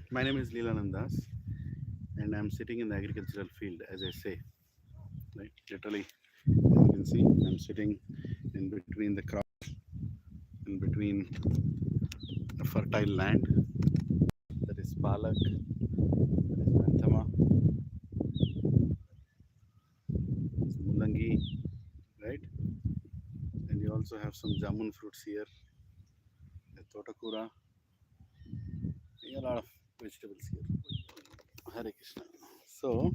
My name is Leelanand Das, and I'm sitting in the agricultural field, as I say. Right? Literally, as you can see, I'm sitting in between the crop, in between a fertile land. That is palak, that is manthama, it's mulangi, right? And you also have some jamun fruits here, the totakura, a lot of vegetables here. Hare Krishna. So,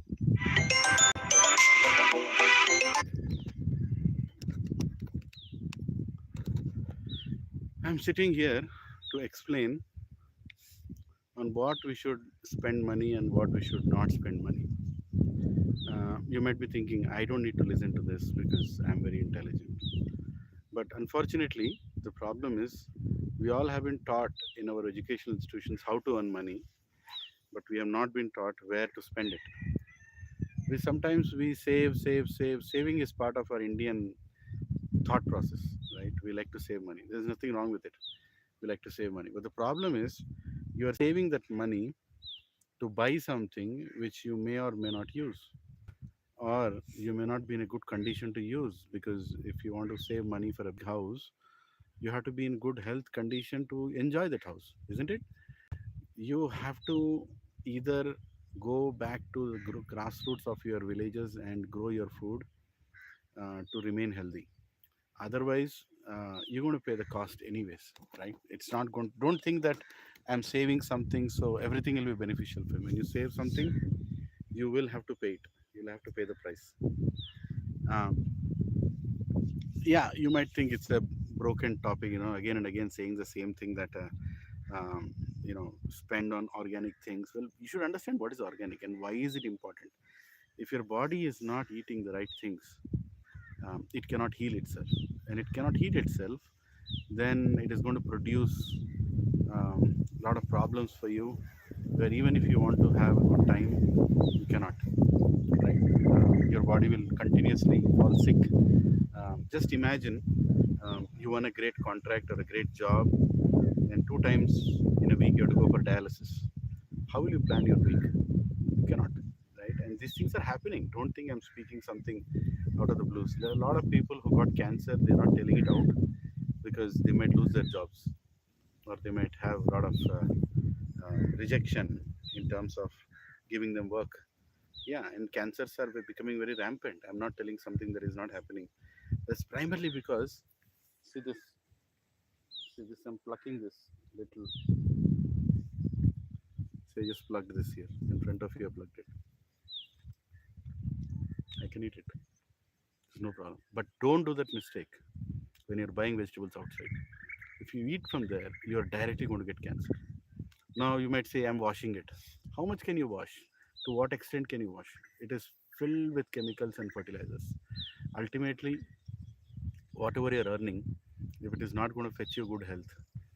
I'm sitting here to explain on what we should spend money and what we should not spend money. You might be thinking, I don't need to listen to this because I'm very intelligent. But unfortunately, the problem is we all have been taught in our educational institutions how to earn money, but we have not been taught where to spend it. We save, save, save. Saving is part of our Indian thought process, right? We like to save money. There's nothing wrong with it. We like to save money. But the problem is you are saving that money to buy something which you may or may not use, or you may not be in a good condition to use, because if you want to save money for a big house, you have to be in good health condition to enjoy that house, isn't it? You have to either go back to the grassroots of your villages and grow your food to remain healthy. Otherwise, you're going to pay the cost anyways, right? It's not going. Don't think that I'm saving something so everything will be beneficial for me. When you save something, you will have to pay it. You'll have to pay the price. Um, yeah, you might think it's a broken topic, again and again saying the same thing that spend on organic things. Well, you should understand what is organic and why is it important. If your body is not eating the right things, it cannot heal itself, and it cannot heal itself, then it is going to produce a lot of problems for you, where even if you want to have a good time, you cannot, right? Your body will continuously fall sick. Just imagine, you won a great contract or a great job, and two times in a week you have to go for dialysis. How will you plan your week? You cannot, right? And these things are happening. Don't think I'm speaking something out of the blues. There are a lot of people who got cancer, they're not telling it out because they might lose their jobs, or they might have a lot of rejection in terms of giving them work. Yeah, and cancers are becoming very rampant. I'm not telling something that is not happening. That's primarily because, see this, see this, I'm plucking this little, say, just plugged this here in front of you, I plugged it. I can eat it. There's no problem. But don't do that mistake when you're buying vegetables outside. If you eat from there, you're directly going to get cancer. Now you might say, I'm washing it. How much can you wash? To what extent can you wash? It is filled with chemicals and fertilizers. Ultimately, whatever you're earning, if it is not going to fetch you good health,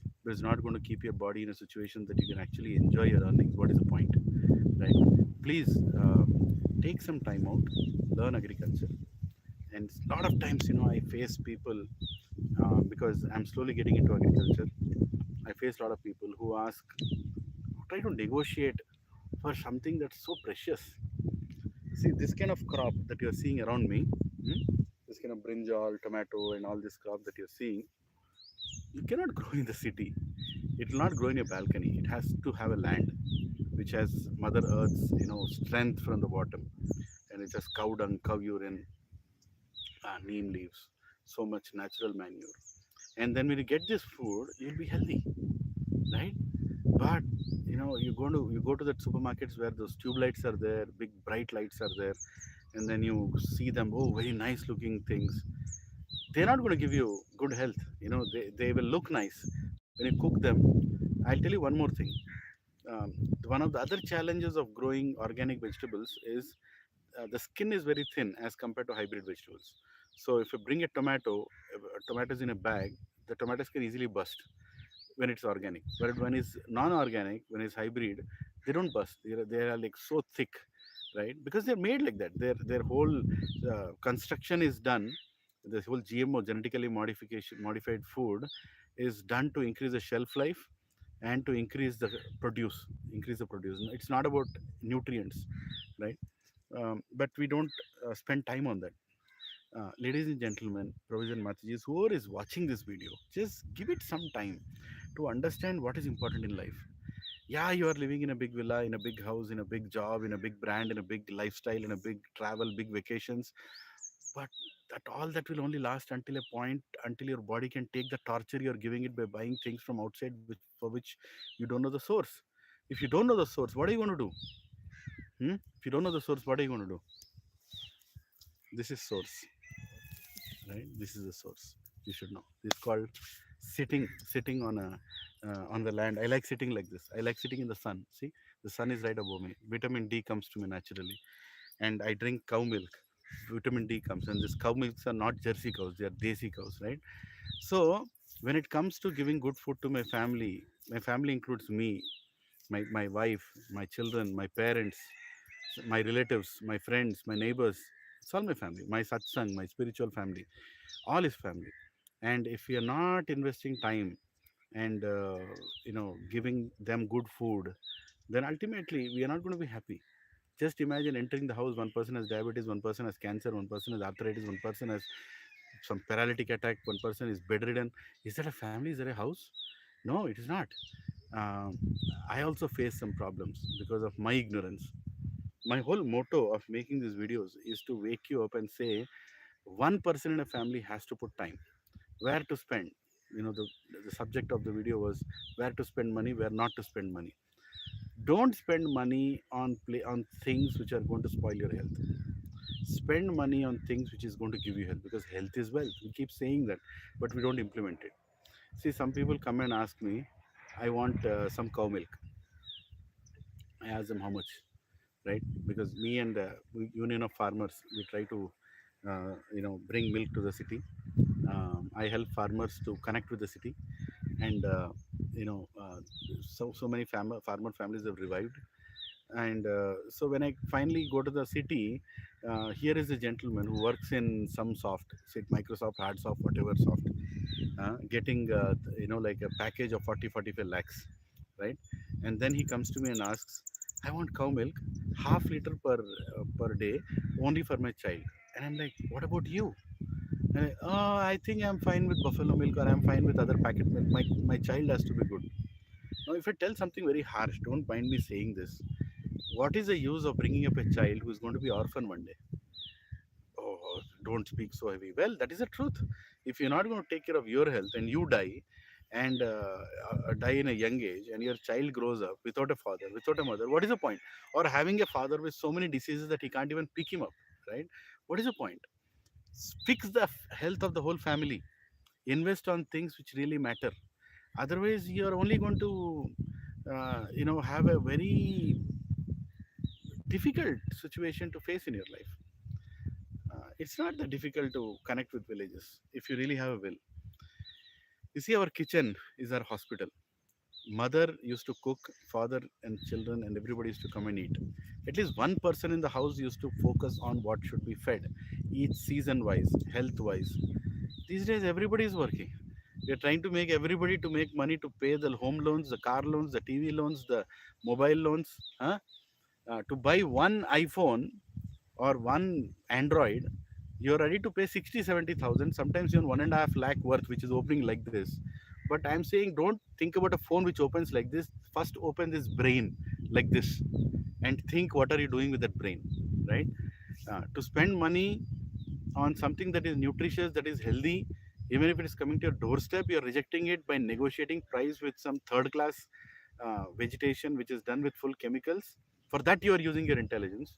if it is not going to keep your body in a situation that you can actually enjoy your earnings, what is the point? Right? Please take some time out, learn agriculture. And a lot of times, I face people, because I'm slowly getting into agriculture. I face a lot of people who ask, who try to negotiate for something that's so precious. See, this kind of crop that you're seeing around me, this kind of brinjal, tomato, and all this crop that you're seeing, you cannot grow in the city. It will not grow in a balcony. It has to have a land which has Mother Earth's, strength from the bottom, and it has cow dung, cow urine, neem leaves, so much natural manure. And then when you get this food, you'll be healthy, right? But you go to the supermarkets where those tube lights are there, big bright lights are there, and then you see them, oh, very nice looking things. They're not going to give you good health. They will look nice when you cook them. I'll tell you one more thing. um, One of the other challenges of growing organic vegetables is the skin is very thin as compared to hybrid vegetables. So if you bring a tomato, tomatoes in a bag, the tomatoes can easily bust when it's organic. But when it's non-organic, when it's hybrid, they don't bust. They are like so thick, right? Because they're made like that. Their whole construction is done. This whole GMO, genetically modified food, is done to increase the shelf life and to increase the produce. It's not about nutrients, right? But we don't spend time on that. Ladies and gentlemen, provision Matajis, whoever is watching this video, just give it some time to understand what is important in life. Yeah, you are living in a big villa, in a big house, in a big job, in a big brand, in a big lifestyle, in a big travel, big vacations, but that will only last until a point, until your body can take the torture you're giving it by buying things from outside, for which you don't know the source. If you don't know the source, what are you going to do? If you don't know the source, what are you going to do? This is source, right? This is the source. You should know. It's called sitting on the land. I like sitting like this. I like sitting in the sun. See, the sun is right above me. Vitamin D comes to me naturally, and I drink cow milk. Vitamin D comes, and this cow milks are not Jersey cows; they are desi cows, right? So when it comes to giving good food to my family includes me, my wife, my children, my parents, my relatives, my friends, my neighbors. It's all my family. My satsang, my spiritual family, all is family. And if we are not investing time and giving them good food, then ultimately we are not going to be happy. Just imagine entering the house, one person has diabetes, one person has cancer, one person has arthritis, one person has some paralytic attack, one person is bedridden. Is that a family? Is that a house? No, it is not. um, I also face some problems because of my ignorance. My whole motto of making these videos is to wake you up and say one person in a family has to put time. Where to spend? The subject of the video was where to spend money, where not to spend money. Don't spend money on things which are going to spoil your health. Spend money on things which is going to give you health, because health is wealth. We keep saying that, but we don't implement it. See, some people come and ask me, I want some cow milk. I ask them how much, right? Because me and the union of farmers, we try to bring milk to the city. I help farmers to connect with the city, and you know uh, so many farmer families have revived. And so when I finally go to the city, here is a gentleman who works in some soft, say Microsoft, Hardsoft, whatever soft, getting like a package of 40-45 lakhs, right? And then he comes to me and asks, I want cow milk, half liter per day, only for my child. And I'm like, what about you? And I think I'm fine with buffalo milk, or I'm fine with other packet milk. My child has to be good. Now if I tell something very harsh, don't mind me saying this, what is the use of bringing up a child who's going to be orphan one day? Oh, don't speak so heavy. Well, that is the truth. If you're not going to take care of your health and you die, and die in a young age, and your child grows up without a father, without a mother, what is the point? Or having a father with so many diseases that he can't even pick him up, right? What is the point? Fix the health of the whole family. Invest on things which really matter. Otherwise, you're only going to, have a very difficult situation to face in your life. It's not that difficult to connect with villages if you really have a will. You see, our kitchen is our hospital. Mother used to cook, father and children and everybody used to come and eat. At least one person in the house used to focus on what should be fed, each season wise, health wise. These days, everybody is working. We are trying to make everybody to make money to pay the home loans, the car loans, the TV loans, the mobile loans. Huh? To buy one iPhone or one Android, you're ready to pay 60, 70,000, sometimes even 1.5 lakh worth, which is opening like this. But I'm saying, don't think about a phone which opens like this. First, open this brain like this and think, what are you doing with that brain, right? To spend money on something that is nutritious, that is healthy, even if it is coming to your doorstep, you're rejecting it by negotiating price with some third class vegetation which is done with full chemicals. For that, you are using your intelligence.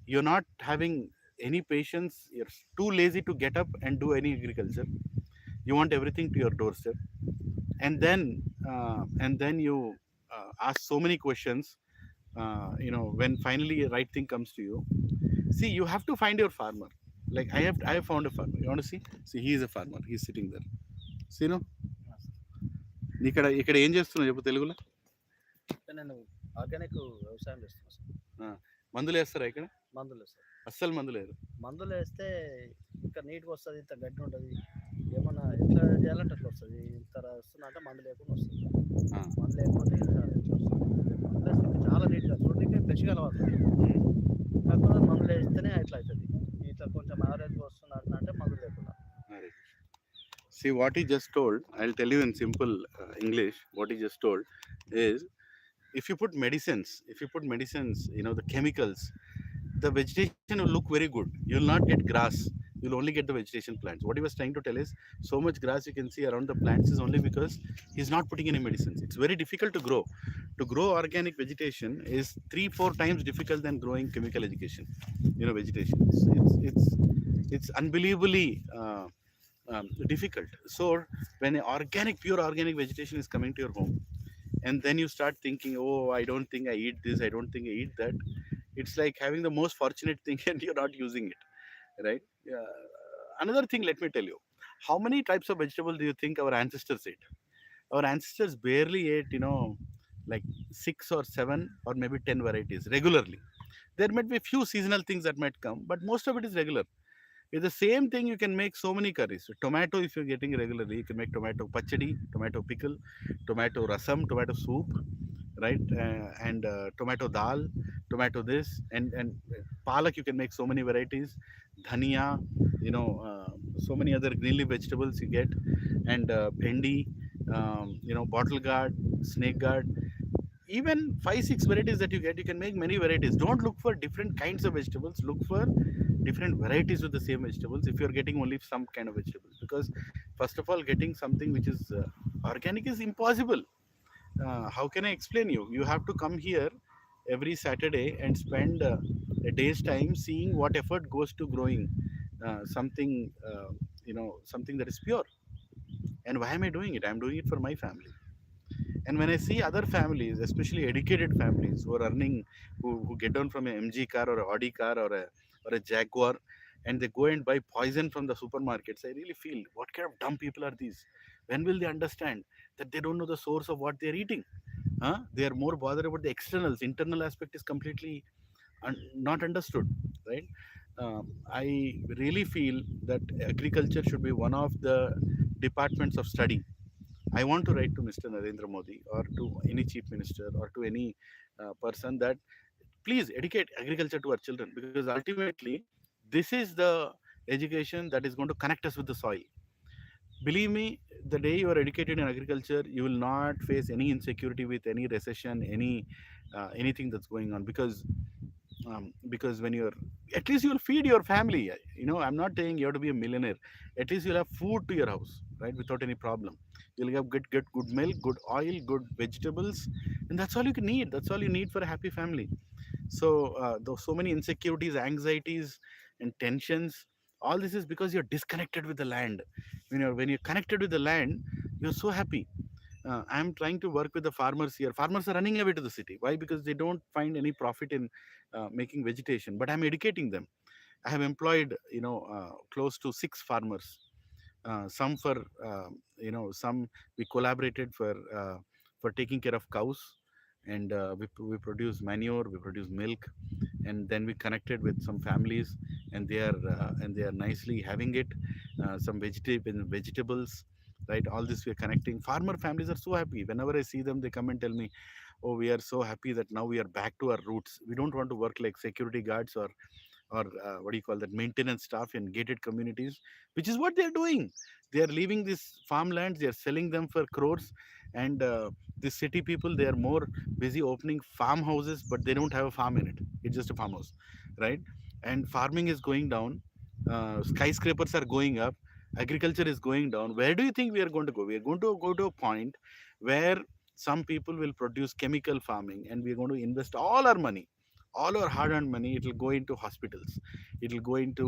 You're not having any patience. You're too lazy to get up and do any agriculture. You want everything to your doorstep, and then you ask so many questions. When finally the right thing comes to you, see, you have to find your farmer. Like I have found a farmer. You want to see, he is a farmer. He's sitting there. See, no, ఇక్కడ ఇక్కడ ఏం చేస్తున్నావు చెప్పు తెలుగులో. నేను organic వ్యవసాయం చేస్తున్నా sir. మందులు వేస్తారా ఇక్కడ? మందులు వేస్తారు. అస్సలు మందులు వేరు. మందులు వేస్తే ఇంకా నీట్గా వస్తుంది, ఇంత గడ్డి ఉంటుంది. ఏమన్నా ఎట్లా చేయాలంటే అట్లా వస్తుంది. ఇంత వస్తుందంటే మందు లేకుండా వస్తుంది. Ah. మందు లేకపోతే ఇట్లా ఎట్లా వస్తుంది? మందులు వేస్తే చాలా నీట్గా చూడడానికి ఫ్రెష్గా కనబడుతుంది. కాకపోతే మందులు వేస్తేనే ఇట్లా అవుతుంది. ఇట్లా కొంచెం యావరేజ్గా వస్తుంది అంటే మందులు లేకుండా. Alright. See, what he just told, I'll tell you in simple English. What he just told is, if you put medicines, the chemicals, the vegetation will look very good. You will not get grass. You will only get the vegetation plants. What he was trying to tell is, so much grass you can see around the plants is only because he's not putting any medicines. It's very difficult to grow. To grow organic vegetation is 3-4 times difficult than growing chemical education. Vegetation. It's unbelievably difficult. So when pure organic vegetation is coming to your home, and then you start thinking, oh, I don't think I eat this, I don't think I eat that, it's like having the most fortunate thing and you're not using it, right? Another thing, let me tell you, how many types of vegetable do you think our ancestors ate? Our ancestors barely ate, like 6 or 7 or maybe 10 varieties regularly. There might be a few seasonal things that might come, but most of it is regular. With the same thing, you can make so many curries. Tomato, if you're getting regularly, you can make tomato pachadi, tomato pickle, tomato rasam, tomato soup, right? And tomato dal, tomato this, and palak. You can make so many varieties. Dhania, so many other green leaf vegetables you get, and bhendi, bottle gourd, snake gourd. Even 5-6 varieties that you get, you can make many varieties. Don't look for different kinds of vegetables. Look for different varieties with the same vegetables if you're getting only some kind of vegetables, because first of all, getting something which is organic is impossible. How can I explain you have to come here every Saturday and spend a day's time seeing what effort goes to growing something that is pure. And why am I doing it? I'm doing it for my family. And when I see other families, especially educated families who are earning, who get down from a MG car or a Audi car or a Jaguar, and they go and buy poison from the supermarkets, I really feel, what kind of dumb people are these? When will they understand that they don't know the source of what they're eating? They are more bothered about the externals. Internal aspect is completely not understood, right? I really feel that agriculture should be one of the departments of study. I want to write to Mr. Narendra Modi or to any chief minister or to any person that please educate agriculture to our children, because ultimately this is the education that is going to connect us with the soil. Believe me, the day you are educated in agriculture, you will not face any insecurity with any recession, anything that's going on, because when you're, at least you'll feed your family. I'm not saying you have to be a millionaire. At least you'll have food to your house, right, without any problem. You'll have get good milk, good oil, good vegetables, and that's all you can need. That's all you need for a happy family. So those so many insecurities, anxieties, and tensions, all this is because you're disconnected with the land. When you're connected with the land, you're so happy. I'm trying to work with the farmers here. Farmers are running away to the city. Why? Because they don't find any profit in making vegetation. But I'm educating them. I have employed, close to 6 farmers. Some for, some we collaborated for taking care of cows, and we produce manure, we produce milk, and then we connected with some families, and they are nicely having it. Some vegetables, right? All this we are connecting. Farmer families are so happy. Whenever I see them, they come and tell me, "Oh, we are so happy that now we are back to our roots. We don't want to work like security guards or what do you call that, maintenance staff in gated communities," which is what they're doing. They are leaving these farmlands, they are selling them for crores, and the city people, they are more busy opening farmhouses, but they don't have a farm in it. It's just a farmhouse, right? And farming is going down, skyscrapers are going up, agriculture is going down. Where do you think we are going to go? We are going to go to a point where some people will produce chemical farming, and we are going to invest all our money, all our hard-earned money. It will go into hospitals, it will go into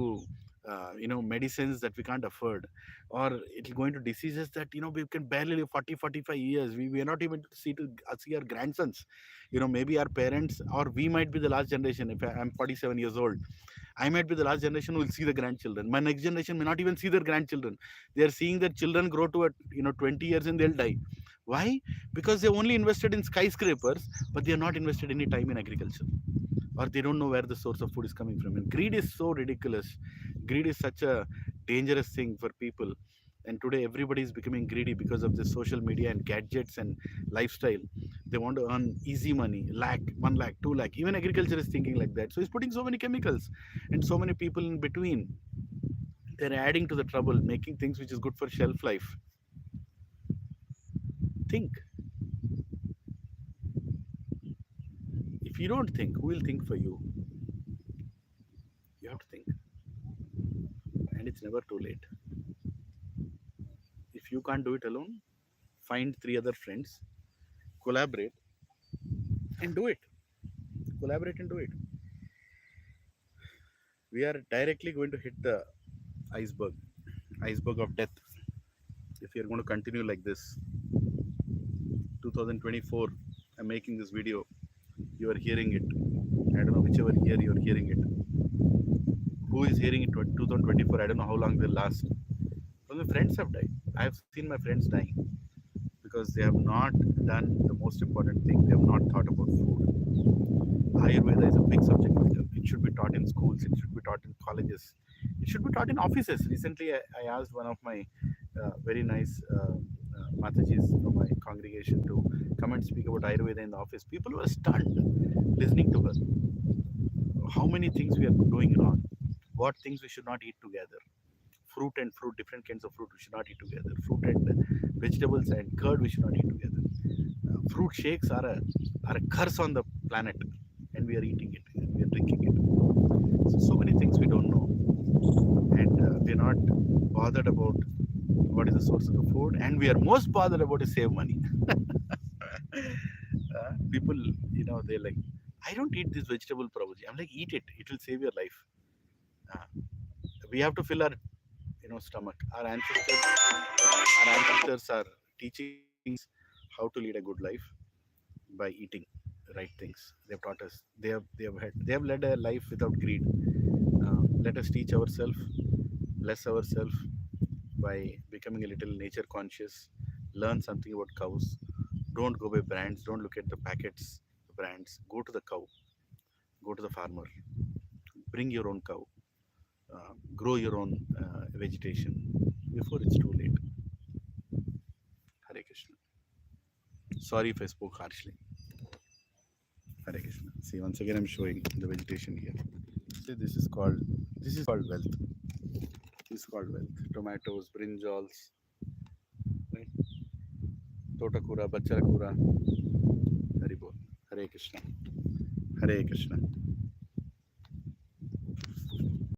medicines that we can't afford, or it will go into diseases that we can barely live 40-45 years. We are not even to see our grandsons. Maybe our parents, or we might be the last generation. If I'm 47 years old, I might be the last generation who will see the grandchildren. My next generation may not even see their grandchildren. They are seeing their children grow to 20 years and they'll die. Why? Because they only invested in skyscrapers, but they are not invested any time in agriculture, or they don't know where the source of food is coming from. And greed is so ridiculous. Greed is such a dangerous thing for people. And today everybody is becoming greedy because of the social media and gadgets and lifestyle. They want to earn easy money, lakh, 1 lakh, 2 lakh. Even agriculture is thinking like that. So it's putting so many chemicals and so many people in between. They're adding to the trouble, making things which is good for shelf life. Think. If you don't think, who will think for you? You have to think. And it's never too late. If you can't do it alone, find 3 other friends, collaborate and do it. Collaborate and do it. We are directly going to hit the iceberg, iceberg of death. If you're going to continue like this, 2024, I'm making this video. You are hearing it. I don't know whichever year you're hearing it. Who is hearing it? 2024. I don't know how long they'll last. But my friends have died. I have seen my friends dying because they have not done the most important thing. They have not thought about food. Ayurveda is a big subject matter. It should be taught in schools. It should be taught in colleges. It should be taught in offices. Recently, I asked one of my very nice Matajis from my congregation to come and speak about Ayurveda in the office. People were stunned listening to her. How many things we are doing wrong? What things we should not eat together? Fruit and fruit, different kinds of fruit we should not eat together. Fruit and vegetables and curd we should not eat together. Fruit shakes are a curse on the planet, and we are eating it and we are drinking it. So many things we don't know, and we are not bothered about what is the source of the food, and we are most bothered about is save money. People, they're like, I don't eat this vegetable, Prabhuji. I'm like, eat it. It will save your life. Uh, we have to fill our, stomach. Our ancestors are teaching how to lead a good life by eating right things. They've taught us. They have led a life without greed. Let us teach ourselves, bless ourselves by becoming a little nature conscious. Learn something about cows. Don't go by brands. Don't look at the packets, the brands. Go to the cow. Go to the farmer. Bring your own cow. Grow your own vegetation before it's too late. Hare Krishna. Sorry if I spoke harshly. Hare Krishna. See, once again, I'm showing the vegetation here. See, this is called wealth. This is called wealth. Tomatoes, brinjals, right? Totakura, Bachara Kura. Hari Bol. Hare Krishna. Hare Krishna.